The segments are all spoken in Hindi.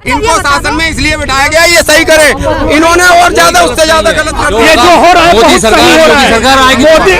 इनको शासन में इसलिए बिठाया गया ये सही करे, इन्होंने और ज्यादा उससे ज्यादा गलत कर दिया। ये जो हो रहा है बहुत सही हो रहा है।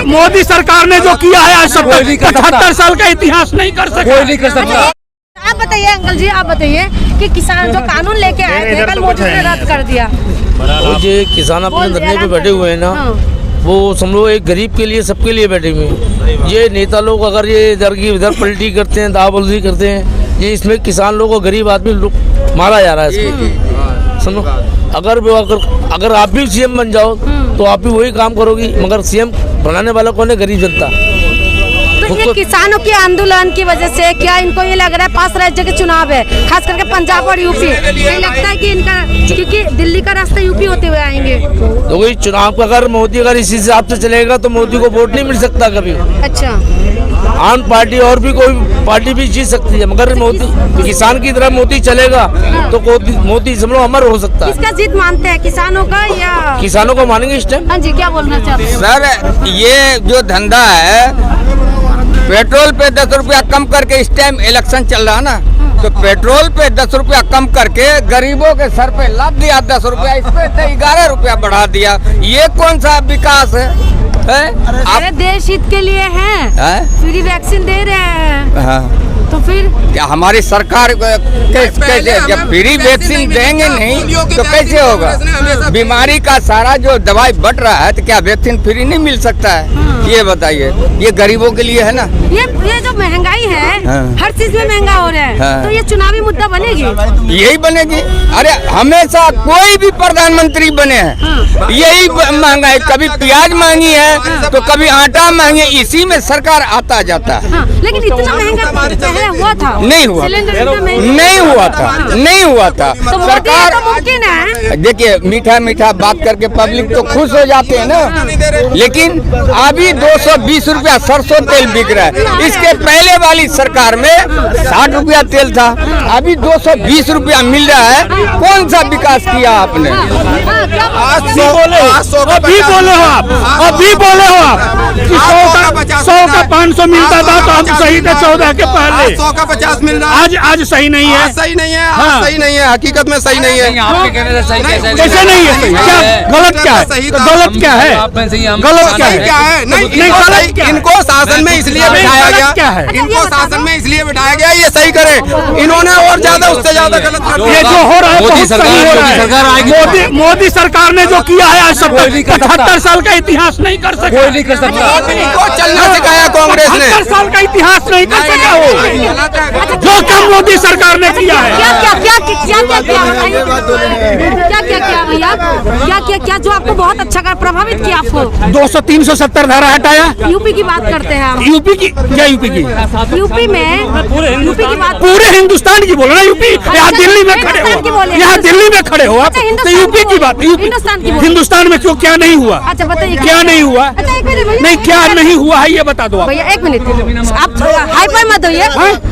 मोदी सरकार ने जो किया है आज 75 साल का इतिहास नहीं कर सकता, कोई नहीं कर सकता। आप बताइए अंकल जी, आप बताइए कि किसान जो कानून लेके आए थे कल मोदी ने रद्द कर दिया। वो जो किसान अपने धरने पे बैठे हुए हैं ना, वो समझो एक गरीब के लिए सबके लिए बैठे हुए हैं। ये नेता लोग अगर ये इधर की इधर पलटी करते हैं, दावबंदी करते हैं, ये इसमें किसान लोग और गरीब आदमी लोग मारा जा रहा है इसमें। समझो अगर आप भी सीएम बन जाओ तो आप भी वही काम करोगी, मगर सीएम बनाने वाला कौन है? गरीब जनता। तो ये किसानों के आंदोलन की वजह से क्या इनको ये लग रहा है 5 राज्य के चुनाव है, खास करके पंजाब और यूपी, ये लगता है कि इनका, क्योंकि दिल्ली का रास्ता यूपी होते हुए आएंगे, तो वही चुनाव का अगर मोदी अगर इसी हिसाब से चलेगा तो मोदी को वोट नहीं मिल सकता कभी। अच्छा, आम पार्टी और भी कोई पार्टी भी जीत सकती है, मगर मोदी किसान की तरह मोदी चलेगा तो मोदी समझो अमर हो सकता है। किसका जीत मानते हैं, किसानों का या किसानों को मानेंगे इस टाइम? हाँ जी, क्या बोलना चाहते हैं सर? ये जो धंधा है, पेट्रोल पे 10 रुपया कम करके, इस टाइम इलेक्शन चल रहा है ना, तो पेट्रोल पे 10 रुपया कम करके गरीबों के सर पे लाद दिया 10 रुपया, इस पे 11 रुपया बढ़ा दिया। ये कौन सा विकास है? अरे देश हित के लिए है, फ्री वैक्सीन दे रहे हैं। हाँ। तो फिर क्या हमारी सरकार कैसे, जब फ्री वैक्सीन देंगे नहीं तो कैसे होगा? बीमारी का सारा जो दवाई बढ़ रहा है तो क्या वैक्सीन फ्री नहीं मिल सकता है? ये बताइए, ये गरीबों के लिए है ना। ये जो महंगाई है, हर चीज में महंगा हो रहा है, तो ये चुनावी मुद्दा बनेगी, यही बनेगी। अरे हमेशा कोई भी प्रधानमंत्री बने हैं यही महंगाई, कभी प्याज महंगी है तो कभी आटा महंगी, इसी में सरकार आता जाता है। लेकिन इतना महंगा पहले हुआ था? नहीं हुआ, नहीं हुआ था। तो सरकार मुमकिन है। देखिए, मीठा मीठा बात करके पब्लिक तो खुश हो जाते हैं ना, लेकिन अभी 220 रुपया सरसों तेल बिक रहा है। इसके पहले वाली सरकार में 60 रुपया तेल था, अभी 220 रुपया मिल रहा है। कौन सा विकास किया आपने? अभी बोले हो आप 100 का 500 मिलता था तो हम सही थे 14 के पहले, 100 का 50 मिल रहा है। आज सही नहीं है, सही नहीं है, सही नहीं है, हकीकत में सही नहीं है। कैसे नहीं है? क्या गलत क्या है? गलत क्या है? गलत क्या है? नहीं, इनको शासन में इसलिए बिठाया गया, क्या है? इनको शासन में इसलिए बिठाया गया ये सही करे, इन्होंने और ज्यादा उससे ज्यादा गलत कर दिया। ये जो हो रहा है बहुत सही हो रहा है। मोदी सरकार ने जो किया है आज 75 साल का इतिहास नहीं कर सकता, कोई नहीं कर सकता। इनको चलना सिखाया कांग्रेस ने, 75 साल का इतिहास नहीं कर सका वो, जो काम मोदी सरकार ने किया है। क्या जो आपको बहुत अच्छा कर प्रभावित किया आपको? 200-370 धारा हटाया। यूपी की बात करते हैं हम। यूपी की क्या? यूपी की बात पूरे हिंदुस्तान की बोलो ना। यूपी यहाँ दिल्ली में खड़े हो, यहाँ दिल्ली में खड़े हो आप, तो यूपी की बात, हिंदुस्तान में क्यों क्या नहीं हुआ? अच्छा बताइए, क्या नहीं हुआ? नहीं, क्या नहीं हुआ है ये बता दो आप। भैया 1 मिनट, आप हाइपर मत होइए,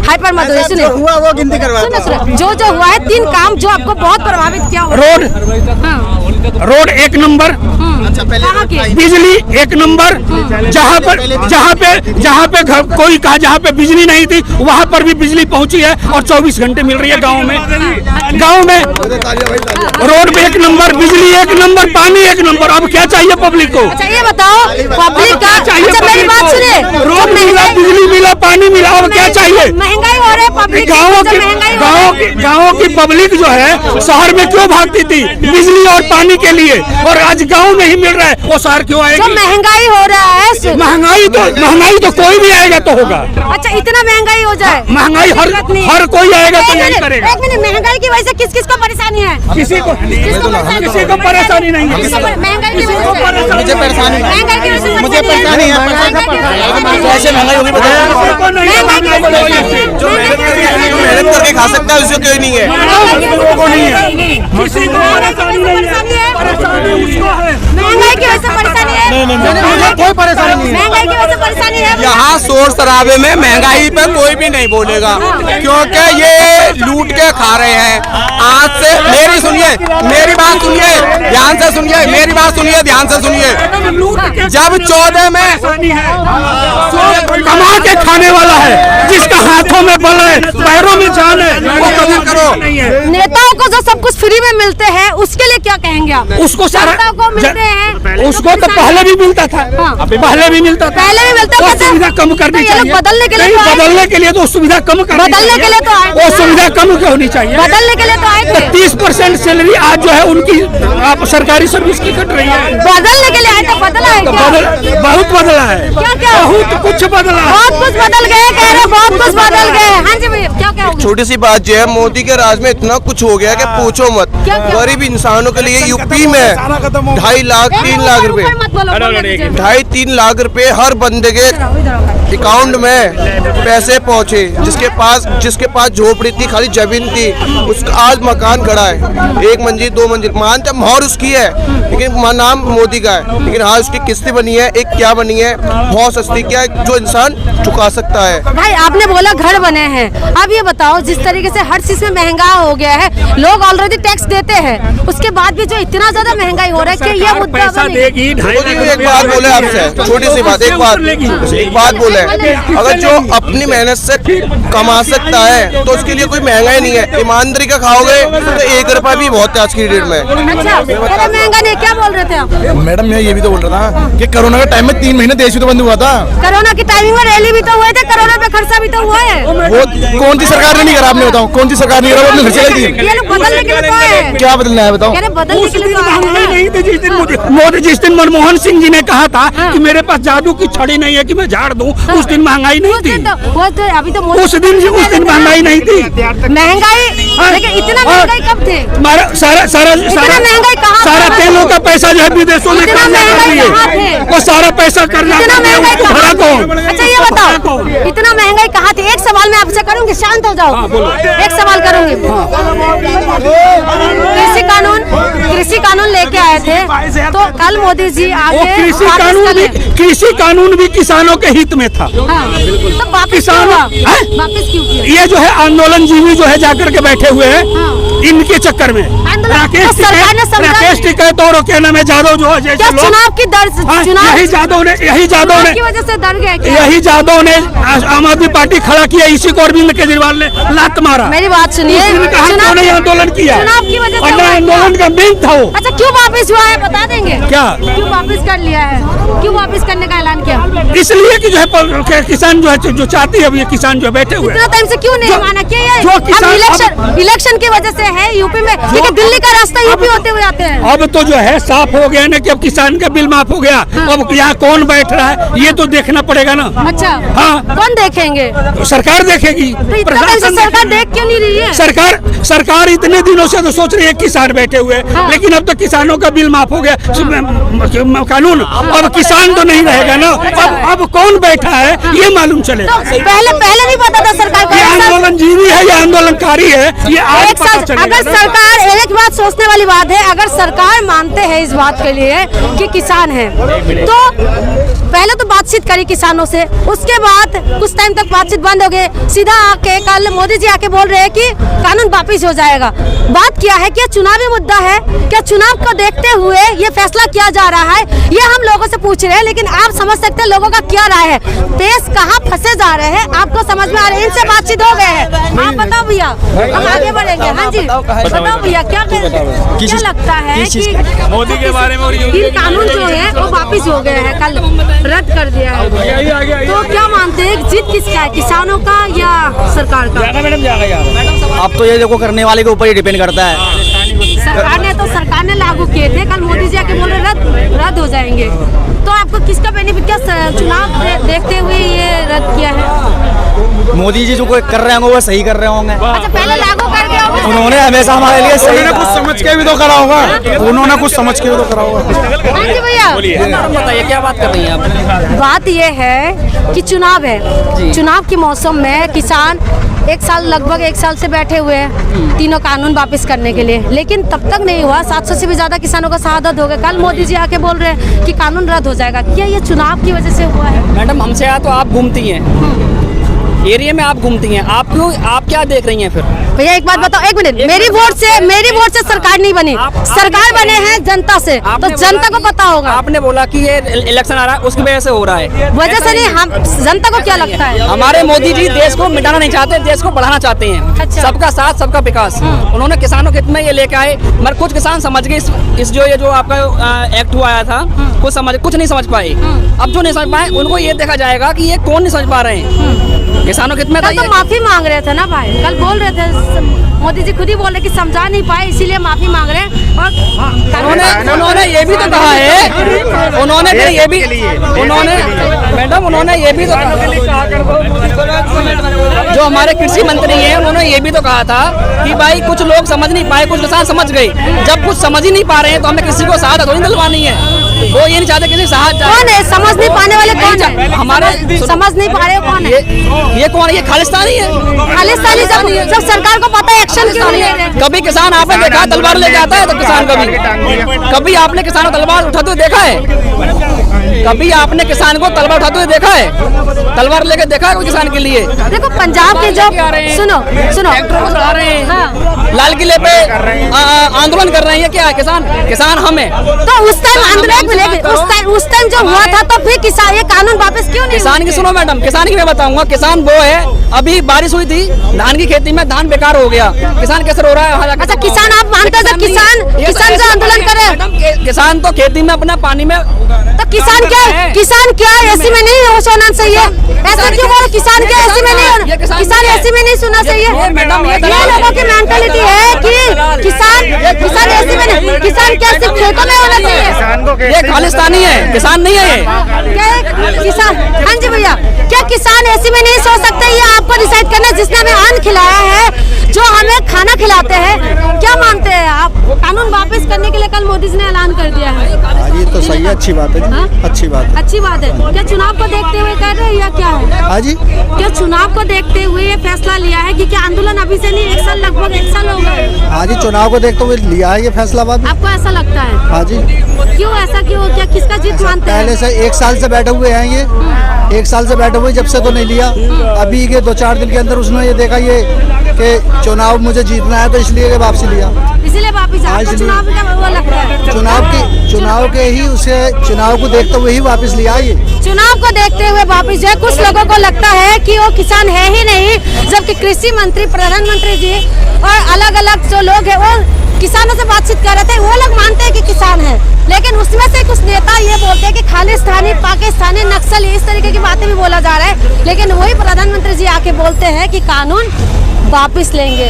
हाइपर मत होइए। सुनिए, हुआ वो गिनती करवा, जो हुआ है 3 काम जो आपको बहुत प्रभावित किया। रोड 1 नंबर, बिजली 1 नंबर, जहाँ पे कोई कहा जहाँ पे बिजली नहीं थी वहाँ पर भी बिजली पहुँची है और 24 घंटे मिल रही है गाँव में। रोड पे 1 नंबर, बिजली 1 नंबर, पानी 1 नंबर। अब क्या चाहिए पब्लिक को? अच्छा ये बताओ, पब्लिक का चाहिए? मेरी बात सुनिए, रोड मिला, बिजली मिला, पानी मिला, अब क्या चाहिए? महंगाई हो रही है, पब्लिक गाँव की पब्लिक जो है शहर में क्यों भागती थी बिजली और पानी के लिए, और आज गाँव में ही मिल रहा है, वो शहर क्यों आएगी? महंगाई हो रहा है, महंगाई तो कोई भी आएगा तो होगा। अच्छा इतना महंगाई हो जाए, महंगाई हर कोई आएगा तो यही करेगा। 1 मिनट, महंगाई की वजह से किस को परेशानी है? किसी को परेशानी नहीं है। महंगाई की वजह से मुझे परेशानी, महंगाई की वजह से मुझे परेशानी है। कैसे महंगाई होगी बताइए? जो मेहनत करके खा सकता है उसको कोई नहीं है, किसी को परेशानी है। महंगाई की वजह से परेशानी है? कोई परेशानी नहीं है। महंगाई की वजह से परेशानी है? यहाँ शोर शराबे में महंगाई पे कोई भी नहीं बोलेगा, क्योंकि ये लूट के खा रहे हैं। आज से मेरी बात सुनिए, यहाँ ध्यान से सुनिए, मेरी बात सुनिए, ध्यान से सुनिए। जब 14 में कमा के खाने वाला है, जिसका हाथों में बल है, पैरों में जान है, वो कभी करो नहीं है। नेताओं को जो सब कुछ फ्री में मिलते हैं उसके लिए क्या कहेंगे आप? उसको सारा जनता को मिलते हैं, उसको तो पहले भी मिलता था, पहले भी मिलता था, पहले भी मिलता वो था। सुविधा कम करनी तो ये लोग चाहिए। बदलने के लिए नहीं, तो आए। बदलने के लिए तो सुविधा कम करनी बदलने चाहिए। के लिए तो आए वो थे। सुविधा कम क्यों होनी चाहिए? बदलने के लिए तो आए थे। 30% सैलरी आज जो है उनकी आप सरकारी सर्विस की कट रही है। बदलने के लिए आए थे, बदला है क्या? बहुत बदला है, क्या? बहुत कुछ बदला है। बहुत कुछ बदल गए, कह रहे बहुत कुछ बदल गए। हाँ जी भैया, क्या हो गया? छोटी सी बात जो है, मोदी के राज में इतना कुछ हो गया कि पूछो मत। क्या? गरीब इंसानों के लिए यूपी में 2.5 लाख 3 लाख रुपए, 2.5-3 लाख रुपए हर बंदे के अकाउंट में पैसे पहुंचे। जिसके पास झोपड़ी थी, खाली जमीन थी, उसका आज मकान खड़ा है, 1 मंजिल 2 मंजिल। मानते मोहर उसकी है, लेकिन नाम मोदी का है। लेकिन हाँ, उसकी किस्तें बनी है, एक क्या बनी है, बहुत सस्ती, क्या है, जो इंसान चुका सकता है। भाई आपने बोला घर बने हैं, अब ये बताओ जिस तरीके से हर चीज में महंगा हो गया है, लोग ऑलरेडी टैक्स देते हैं, उसके बाद भी जो इतना ज्यादा महंगाई हो रहा है कि ये मुद्दा पैसा देगी। मोदी भी एक बात बोले आपसे, छोटी सी बात, एक बात बोले, अगर जो अपनी मेहनत से कमा सकता है तो उसके लिए कोई महंगाई नहीं है। ईमानदारी का खाओगे तो 1 रुपया भी बहुत है आज की डेट में। अच्छा, अरे महंगा नहीं, क्या बोल रहे थे आप? मैडम मैं ये भी तो बोल रहा था कि कोरोना के टाइम में 3 महीने देश भी तो बंद हुआ था। कोरोना की टाइमिंग में रैली भी तो हुए थे, कोरोना पे खर्चा भी तो हुआ है। वो कौन सी सरकार ने नहीं करा, आपने बताओ कौन सी सरकार नहीं करा, वो अपने घर चलाई थी। ये लोग बदलने के लिए तो आए हैं। क्या बदलना है बताओ? कह रहे बदलने के लिए तो आए महंगाई हैं। नहीं थी जिस दिन मोदी जिस दिन मनमोहन सिंह जी ने कहा था कि मेरे पास जादू की छड़ी नहीं है कि मैं झाड़ दूं, उस दिन महंगाई नहीं थी। वो तो अभी तो उस दिन महंगाई नहीं थी। महंगाई, लेकिन इतना महंगाई कब थे? सारा महंगाई कहाँ सारा था? तेलों का पैसा जो है विदेशों में इतना कर्जा कर महंगाई दिए, कहाँ थे? वो सारा पैसा कर्जा इतना कर दिया, महंगाई उसको भरा कहाँ कौन? थी? अच्छा ये बताओ, इतना महंगाई कहाँ थी? एक सवाल मैं आपसे करूंगी, शांत हो जाओ। एक सवाल करूंगी। कृषि कानून लेके आए थे, तो कल मोदी जी वो आके कृषि कानून भी किसानों के हित में था। तो वापस किसानों वापस क्यों किया? ये जो है आंदोलन जीवी जो है जाकर के बैठे हुए हैं, इनके चक्कर में तो सरकार ने समझा- राकेश टिकैत और क्या नाम है, यादव जो है जैसे क्या लोग, चुनाव की दर हाँ, चुनाव यही यादव ने की वजह से डर गए क्या? यही यादव ने आम आदमी पार्टी खड़ा किया, इसी को अरविंद केजरीवाल ने लात मारा। मेरी बात सुनिए, कहा उन्होंने आंदोलन किया, चुनाव की वजह से और हुआ है आंदोलन का मेन था वो। अच्छा क्यों वापस हुआ है बता देंगे? क्या? क्यों वापस कर लिया है? क्यों वापस करने का ऐलान किया? इसलिए कि जो है किसान जो है जो चाहती है, अब ये किसान जो बैठे हुए हैं, इतना टाइम से क्यों नहीं माना? क्या ये जो किसान इलेक्शन की वजह से है यूपी में, क्योंकि दिल्ली का रास्ता यूपी होते हुए आते हैं। अब तो जो है साफ हो गया ना कि अब किसान का बिल माफ हो गया। अब यहाँ कौन बैठ रहा है ये तो देखना पड़ेगा ना। अच्छा हाँ। कौन देखेंगे? तो सरकार देखेगी, तो इतना टाइम से सरकार देख क्यों नहीं रही है? सरकार इतने दिनों से तो सोच रही है किसान बैठे हुए, लेकिन अब तो किसानों का बिल माफ हो गया कानून, अब किसान तो नहीं रहेगा ना। अब कौन बैठा है ये मालूम चलेगा। तो पहले नहीं पता था सरकार को? ये आंदोलन जीवी है, ये आंदोलनकारी है, ये आज एक पता साथ चलेगा। अगर सरकार एक बात सोचने वाली बात है, अगर सरकार मानते हैं इस बात के लिए कि किसान है, तो पहले तो बातचीत करी किसानों से, उसके बाद कुछ टाइम तक बातचीत बंद हो गई, सीधा आके कल मोदी जी आके बोल रहे हैं कि कानून वापिस हो जाएगा। बात क्या है कि चुनावी मुद्दा है, क्या चुनाव को देखते हुए ये फैसला किया जा रहा है, ये हम लोगों से पूछ रहे हैं। लेकिन आप समझ सकते हैं लोगों का क्या राय है, देश कहाँ फंसे जा रहे हैं, आपको समझ में आ रहा है। इनसे बातचीत हो गए है, आप बताओ भैया, हम आगे बढ़ेंगे। हाँ जी बताओ भैया, क्या लगता है कि मोदी के बारे में तीन कानून जो है वो वापिस हो गए हैं, कल रद्द कर दिया है, तो क्या मानते हैं जीत किसका है, किसानों का या सरकार का? अब तो ये देखो करने वाले के ऊपर ही डिपेंड करता है। सरकार ने लागू किए थे, कल मोदी जी आके बोल रहे रद्द हो जाएंगे, तो आपको किसका बेनिफिट, क्या चुनाव देखते हुए ये रद्द किया है? मोदी जी जो कर रहे होंगे वो सही कर रहे होंगे। अच्छा पहले लागू कर दिया होगा। उन्होंने हमेशा हमारे लिए सही कुछ समझ के भी तो करा होगा, उन्होंने कुछ समझ के भी तो करा होगा। हाँ जी भैया बताइए क्या बात कर रही हैं आप? बात ये है कि चुनाव है, चुनाव के मौसम में किसान लगभग एक साल से बैठे हुए हैं तीनों कानून वापस करने के लिए, लेकिन तब तक नहीं हुआ। 700 से भी ज्यादा किसानों का शहादत हो गया। कल मोदी जी आके बोल रहे हैं कि कानून रद्द हो जाएगा, क्या ये चुनाव की वजह से हुआ है? मैडम हमसे यहाँ तो आप घूमती हैं, एरिया में आप घूमती हैं, आप क्या देख रही हैं फिर? भैया एक बात बताओ, एक मिनट, मेरी वोट से सरकार नहीं बनी, सरकार बने हैं जनता से, तो जनता को पता होगा। आपने बोला कि ये इलेक्शन आ रहा है उसकी वजह से हो रहा है, वजह से नहीं, हम जनता को क्या लगता है? हमारे मोदी जी देश को मिटाना नहीं चाहते, देश को बढ़ाना चाहते हैं। अच्छा। सबका साथ सबका विकास, उन्होंने किसानों के हित में ये लेके आए, मगर कुछ किसान समझ गए इस जो आपका एक्ट हुआ आया था, कुछ नहीं समझ पाए। अब जो नहीं समझ पाए उनको ये देखा जाएगा कि ये कौन नहीं समझ पा रहे हैं। किसानों के हित में कल तो माफी मांग रहे थे ना भाई, कल बोल रहे थे, मोदी जी खुद ही बोल रहे कि समझा नहीं पाए इसीलिए माफी मांग रहे हैं। और उन्होंने ये भी तो कहा है, उन्होंने ये भी तो जो हमारे कृषि मंत्री हैं उन्होंने ये भी तो कहा था कि भाई कुछ लोग समझ नहीं पाए, कुछ किसान समझ गए। जब कुछ समझ ही नहीं पा रहे हैं तो हमें किसी को सहायता थोड़ी दिलवानी है, वो ये नहीं चाहते किसी सहायता। कौन है समझ नहीं पाने वाले, कौन है हमारे समझ नहीं पा रहे, कौन है ये कौन है? ये खालिस्तानी है, खालिस्तानी। जब सरकार को पता है एक्शन क्यों नहीं ले रहे? कभी किसान आपने देखा तलवार लेके आता है? तो किसान कभी आपने किसान को तलवार उठाते हुए देखा है? कभी आपने किसान को तलवार उठाते हुए देखा है? तलवार लेके देखा है कोई किसान के लिए? देखो पंजाब के जो सुनो लाल किले पे आंदोलन कर रहे हैं, क्या किसान हम है। तो उस टाइम आंदोलन, उस टाइम जो हुआ था, तो फिर किसान ये कानून वापस क्यों नहीं? किसान की सुनो मैडम, किसान की मैं बताऊंगा। किसान वो है, अभी बारिश हुई थी, धान की खेती में धान बेकार हो गया, किसान कैसे रो रहा है? अच्छा किसान आप मानते हो? किसान जो आंदोलन करे, किसान तो खेती में अपना पानी में, तो किसान क्या एसी में नहीं सोना चाहिए? ऐसा क्यों बोलो? किसान क्या एसी में नहीं, किसान एसी में नहीं सोना चाहिए? मैडम ये लोगों की मेंटालिटी है कि किसान एसी में नहीं, किसान क्या सिर्फ खेतों में होना चाहिए? ये खालिस्तानी है, किसान नहीं है ये। किसान, हाँ जी भैया, क्या किसान एसी में नहीं सो सकते? ये आपको डिसाइड करना है, जिसने हमें अन्न खिलाया है, जो हमें खाना खिलाते हैं। क्या मानते हैं आप? कानून वापस करने के लिए कल मोदी जी ने ऐलान कर दिया है। ये तो सही है, अच्छी बात है। हाँ? अच्छी बात है, अच्छी बात है। क्या चुनाव को देखते हुए कर रहे हैं या क्या है? हाँ जी, क्या चुनाव को देखते हुए ये फैसला लिया है कि क्या आंदोलन अभी से नहीं, लगभग एक साल हो गए? हाँ जी, चुनाव को देखते हुए लिया है ये फैसला। बात आपको ऐसा लगता है? हाँ जी। क्यों ऐसा क्यों? क्या किसका जीत मानते हैं? पहले से 1 साल से बैठे हुए हैं ये, 1 साल से बैठे हुए, जब से तो नहीं लिया। अभी के 2-4 दिन के अंदर उसने ये देखा ये कि चुनाव मुझे जीतना है, तो इसलिए वापसी लिया, इसीलिए वापिस। आपको चुनाव का वो लगता है? चुनाव को देखते हुए ही वापस लिया ये। चुनाव को देखते हुए वापस जो है, कुछ लोगों को लगता है कि वो किसान है ही नहीं, जबकि कृषि मंत्री, प्रधानमंत्री जी और अलग अलग जो लोग हैं वो किसानों से बातचीत कर रहे थे, वो लोग मानते हैं कि किसान है, लेकिन उसमें से कुछ नेता ये बोलते हैं कि खालिस्तानी, पाकिस्तानी, नक्सली, इस तरीके की बातें भी बोला जा रहा है। लेकिन वही प्रधानमंत्री जी आके बोलते हैं कि कानून वापस लेंगे।